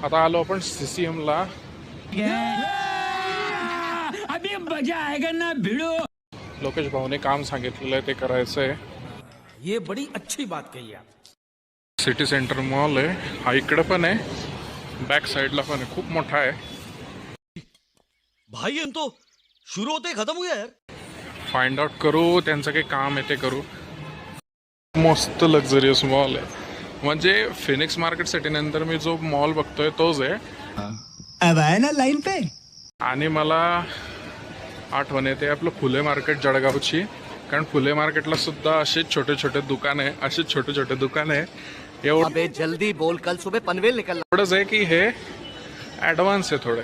आता आलो आपण CCM ला. अभी मजा आएगा ना भिड़ो. लोकेश भाऊने काम सांगितलेलं आहे ते करायचं आहे. ये बड़ी अच्छी बात कही आप. सिटी सेंटर मॉल आहे हा, इकडे पण आहे, बॅक साइडला पण आहे, खूप मोठा आहे. भाई हम तो शुरू होते ही खत्म हो गया यार. फाइंड आउट करू त्यांचं काही काम आहे ते करू. मस्त लक्झरियस मॉल आहे, म्हणजे फिनिक्स मार्केट सिटी नंतर मी जो मॉल बघतोय तोच आहे. अब आए ना लाइन पे. आणि मला आठवण येते आपलं फुले मार्केट जळगावची, कारण फुले मार्केटला सुद्धा असे छोटे छोटे दुकान आहे, असे छोटे छोटे दुकान आहे. अबे जल्दी बोल, कल सुबह पनवेल निकलना. एवढंच आहे की हे ॲडव्हान्स आहे थोडे.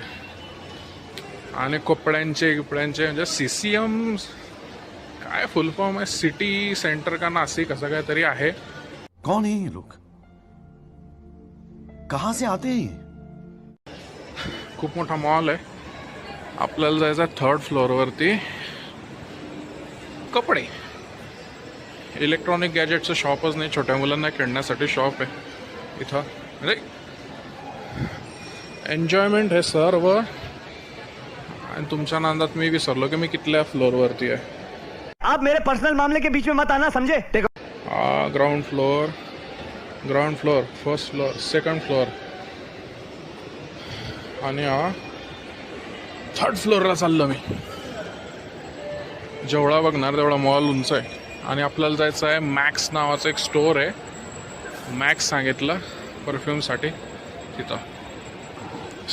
आणि कपड्यांचे म्हणजे CCM काय फुल फॉर्म आहे, सिटी सेंटर का नाशिक असं काहीतरी आहे. कौन है ये लोग, कहां से आते हैं? खूप मोठा मॉल आहे. आपल्याला जायचं 3rd फ्लोअरवरती. कपडे, इलेक्ट्रॉनिक गॅजेटचं शॉपच नाही, छोट्या मुलांना खेळण्यासाठी शॉप आहे इथं. म्हणजे एन्जॉयमेंट हे सर्व. आणि तुमच्या नांदात मी विसरलो की मी कितल्या फ्लोअरवरती आहे. आप मेरे पर्सनल मामले के बीच में मत आना, समझे? Ground floor, first floor, 2nd floor आणि 3rd फ्लोअरला चाललो मी. जेवढा बघणार तेवढा मॉल उंच आहे. आणि आपल्याला जायचं आहे मॅक्स नावाचं एक स्टोअर आहे. मॅक्स सांगितलं परफ्यूमसाठी. तिथं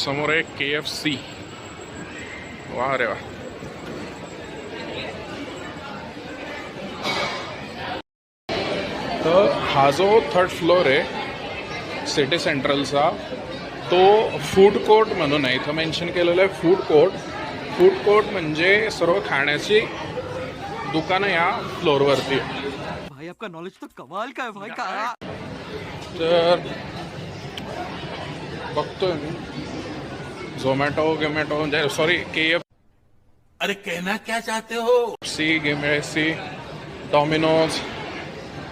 समोर आहे KFC. वा रे वा. तर हा जो 3rd फ्लोअर आहे सिटी सेंट्रलचा, तो फूड कोर्ट म्हणून आहे. इथं मेन्शन केलेलं आहे फूड कोर्ट. फूड कोर्ट म्हणजे सर्व खाण्याची दुकानं या फ्लोअरवरती आहे. भाई आपका नॉलेज तो कमाल का है भाई. का तर बघतोय मी झोमॅटो म्हणजे सॉरी KFC. अरे कहना क्या चाहते हो. गेमेसी, डॉमिनोज,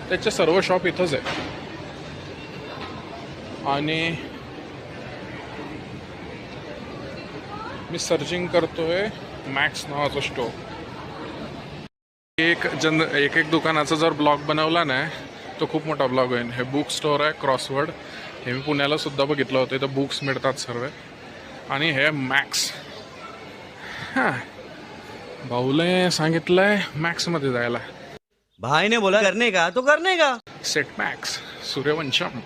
त्याचे सर्व शॉप इथंच आहे. आणि मी सर्चिंग करतोय मॅक्स नावाचा स्टोअर. एक दुकानाचा जर ब्लॉग बनवला ना तो खूप मोठा ब्लॉग होईल. हे बुक स्टोअर आहे क्रॉसवर्ड. हे मी पुण्याला सुद्धा बघितलं होतं. इथं बुक्स मिळतात सर्व. आणि हे मॅक्स. हां, भाऊले सांगितलंय मॅक्समध्ये जायला. भाई ने बोला करने का तो करने का. Set max, Sooryavansham.